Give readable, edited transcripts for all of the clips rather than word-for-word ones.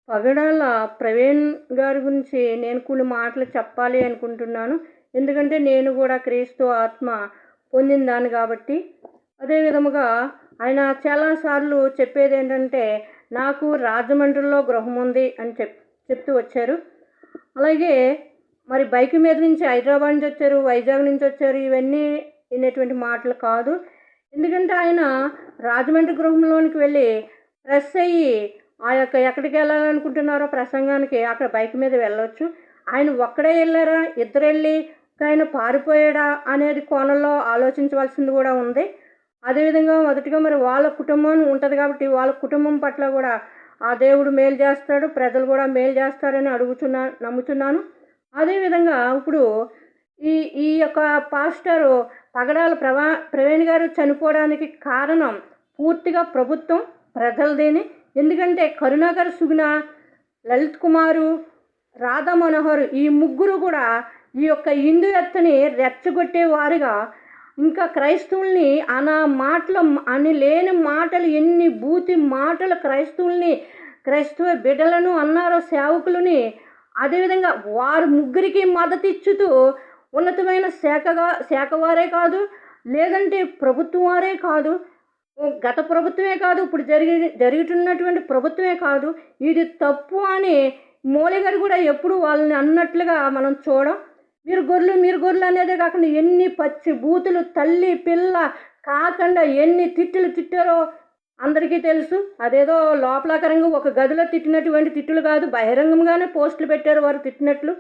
పగడాల ప్రవీణ్ గారి గురించి నేను కొన్ని మాటలు చెప్పాలి అనుకుంటున్నాను. ఎందుకంటే నేను కూడా క్రీస్తు ఆత్మ పొందిందాన్ని కాబట్టి. అదే విధముగా ఆయన చాలాసార్లు చెప్పేది ఏంటంటే, నాకు రాజమండ్రిలో గృహం ఉంది అని చెప్తూ వచ్చారు. అలాగే మరి బైక్ మీద నుంచి హైదరాబాద్ నుంచి వచ్చారు, వైజాగ్ నుంచి వచ్చారు. ఇవన్నీ వినేటువంటి మాటలు కాదు. ఎందుకంటే ఆయన రాజమండ్రి గృహంలోనికి వెళ్ళి ఫ్రెష్ అయ్యి ఆ యొక్క ఎక్కడికి వెళ్ళాలనుకుంటున్నారో ప్రసంగానికి అక్కడ బైక్ మీద వెళ్ళవచ్చు. ఆయన ఒక్కడే వెళ్ళారా, ఇద్దరు వెళ్ళి ఆయన పారిపోయాడా అనేది కోణంలో ఆలోచించవలసింది కూడా ఉంది. అదేవిధంగా మొదటిగా మరి వాళ్ళ కుటుంబం ఉంటుంది కాబట్టి వాళ్ళ కుటుంబం పట్ల కూడా ఆ దేవుడు మేలు చేస్తాడు, ప్రజలు కూడా మేలు చేస్తారని నమ్ముతున్నాను. అదేవిధంగా ఇప్పుడు ఈ ఈ యొక్క పాస్టరు పగడాల ప్రవీణ్ గారు చనిపోవడానికి కారణం పూర్తిగా ప్రభుత్వం, ప్రజలదేని. ఎందుకంటే కరుణాకర్ సుగుణ, లలిత్ కుమారు, రాధా మనోహర్ ఈ ముగ్గురు కూడా ఈ యొక్క హిందుయత్తని రెచ్చగొట్టేవారుగా, ఇంకా క్రైస్తవుల్ని అని లేని మాటలు, ఎన్ని బూతి మాటలు క్రైస్తవ బిడ్డలను అన్నారో, సేవకులని. అదేవిధంగా వారు ముగ్గురికి మద్దతు ఇచ్చుతూ ఉన్నతమైన శాఖ వారే కాదు, లేదంటే ప్రభుత్వం వారే కాదు, గత ప్రభుత్వమే కాదు, ఇప్పుడు జరుగుతున్నటువంటి ప్రభుత్వమే కాదు, ఇది తప్పు అని మోలీ గారు కూడా ఎప్పుడు వాళ్ళని అన్నట్లుగా మనం చూడం. మీరు గొర్రెలు అనేదే కాకుండా ఎన్ని పచ్చి బూతులు తల్లి పిల్ల కాకుండా ఎన్ని తిట్టారో అందరికీ తెలుసు. అదేదో లోపలాకరంగా ఒక గదిలో తిట్టినటువంటి తిట్టులు కాదు, బహిరంగంగానే పోస్టులు పెట్టారు వారు తిట్టినట్లు.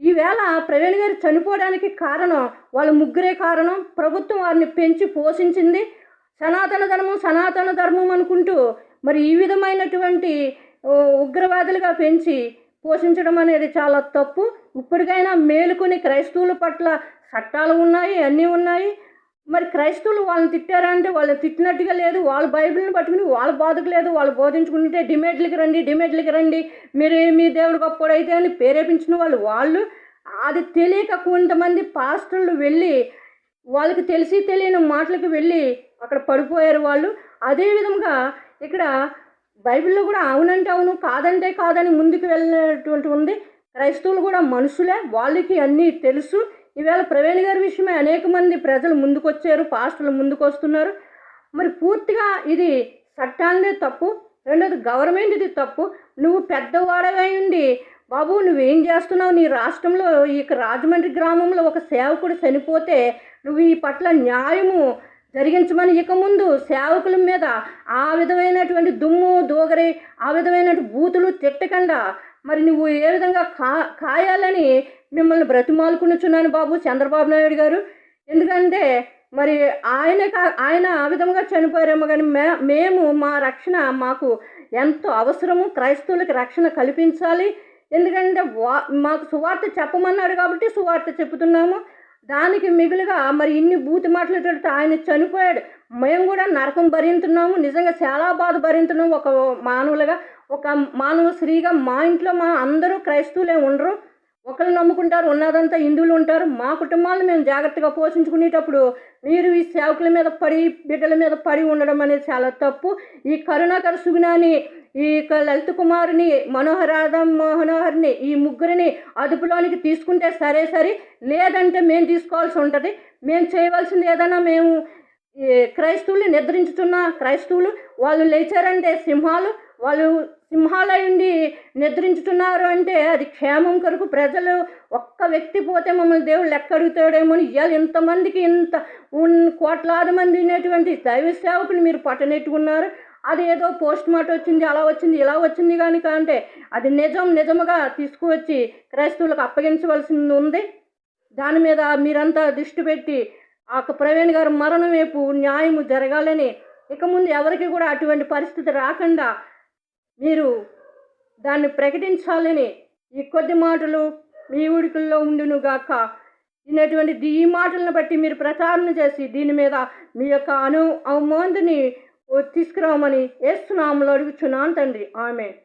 ఈవేళ ప్రవీణ్ గారు చనిపోవడానికి కారణం వాళ్ళ ముగ్గురే కారణం. ప్రభుత్వం వారిని పెంచి పోషించింది. సనాతన ధర్మం అనుకుంటూ మరి ఈ విధమైనటువంటి ఉగ్రవాదులుగా పెంచి పోషించడం అనేది చాలా తప్పు. ఇప్పటికైనా మేలుకొని క్రైస్తవుల పట్ల చట్టాలు ఉన్నాయి, అన్నీ ఉన్నాయి. మరి క్రైస్తవులు వాళ్ళని తిట్టారంటే వాళ్ళని తిట్టినట్టుగా లేదు. వాళ్ళ బైబిల్ని పట్టుకుని వాళ్ళ బాధకు లేదు, వాళ్ళు బోధించుకుంటే డిమేట్లకి రండి మీరు మీ దేవుడు గొప్పడైతే అని ప్రేరేపించిన వాళ్ళు అది తెలియక కొంతమంది పాస్టర్లు వెళ్ళి వాళ్ళకి తెలిసి తెలియని మాటలకు వెళ్ళి అక్కడ పడిపోయారు వాళ్ళు. అదేవిధంగా ఇక్కడ బైబిల్లో కూడా అవునంటే అవును, కాదంటే కాదని ముందుకు వెళ్ళినటువంటి ఉంది. క్రైస్తవులు కూడా మనుషులే, వాళ్ళకి అన్నీ తెలుసు. ఈవేళ ప్రవీణ్ గారి విషయమే అనేక మంది ప్రజలు ముందుకొచ్చారు, పాస్టర్లు ముందుకు వస్తున్నారు. మరి పూర్తిగా ఇది చట్టాలనే తప్పు, రెండోది గవర్నమెంట్ ఇది తప్పు. నువ్వు పెద్దవాడవై ఉండి బాబు నువ్వేం చేస్తున్నావు, నీ రాష్ట్రంలో ఈ రాజమండ్రి గ్రామంలో ఒక సేవకుడు చనిపోతే నువ్వు ఈ పట్ల న్యాయము జరిగించమని ఇక ముందు సేవకుల మీద ఆ విధమైనటువంటి దుమ్ము దోగరి, ఆ విధమైనటువంటి బూతులు తిట్టకుండా మరి నువ్వు ఏ విధంగా కాయాలని మిమ్మల్ని బ్రతిమాలుకునిచున్నాను బాబు చంద్రబాబు నాయుడు గారు. ఎందుకంటే మరి ఆయన ఆ విధంగా చనిపోయారేమో కానీ మేము మా రక్షణ మాకు ఎంతో అవసరము, క్రైస్తవులకి రక్షణ కల్పించాలి. ఎందుకంటే మాకు సువార్త చెప్పమన్నాడు కాబట్టి సువార్త చెప్పుతున్నాము. దానికి మిగులుగా మరి ఇన్ని బూతి మాట్లాడేటట్టు ఆయన చనిపోయాడు, మేము కూడా నరకం భరించున్నాము. నిజంగా చాలా బాధ భరించున్నాము. ఒక మానవులుగా, ఒక మానవ స్త్రీగా మా ఇంట్లో అందరూ క్రైస్తవులే ఉండరు, ఒకరు నమ్ముకుంటారు, ఉన్నదంతా హిందువులు ఉంటారు. మా కుటుంబాలను మేము జాగ్రత్తగా పోషించుకునేటప్పుడు మీరు ఈ సేవకుల మీద పడి బిడ్డల మీద పడి ఉండడం అనేది చాలా తప్పు. ఈ కరుణాకర్ సుగుణాని, ఈ లలిత్ కుమార్ని, మనోహర్ని ఈ ముగ్గురిని అదుపులోనికి తీసుకుంటే సరే, లేదంటే మేము తీసుకోవాల్సి ఉంటుంది. మేము చేయవలసింది ఏదైనా మేము క్రైస్తవులు నిద్రించుతున్న క్రైస్తవులు వాళ్ళు లేచారంటే వాళ్ళు సింహాలయుండి నిద్రించుతున్నారు అంటే అది క్షేమం కొరకు. ప్రజలు ఒక్క వ్యక్తి పోతే మమ్మల్ని దేవుడు లెక్క అడుగుతాడేమో అని ఇవాళ ఇంతమందికి కోట్లాది మంది ఉన్నటువంటి దైవ సేవకుని మీరు పట్టనెట్టుకున్నారు. అది ఏదో పోస్ట్ మార్టం వచ్చింది, అలా వచ్చింది, ఇలా వచ్చింది కానీ అంటే అది నిజముగా తీసుకువచ్చి క్రైస్తవులకు అప్పగించవలసింది ఉంది. దాని మీద మీరంతా దృష్టి పెట్టి ఆ ప్రవీణ్ గారు మరణం వైపు న్యాయము జరగాలని, ఇక ముందు ఎవరికి కూడా అటువంటి పరిస్థితి రాకుండా మీరు దాన్ని ప్రకటించాలని ఈ కొద్ది మాటలు మీ ఊడికల్లో ఉండును గాక ఇన్నటువంటి ఈ మాటలను బట్టి మీరు ప్రచారణ చేసి దీని మీద మీ యొక్క అవమానాన్ని తీసుకురామని యేసు నామములో అడుగుచున్నాను తండ్రి. ఆమేన్.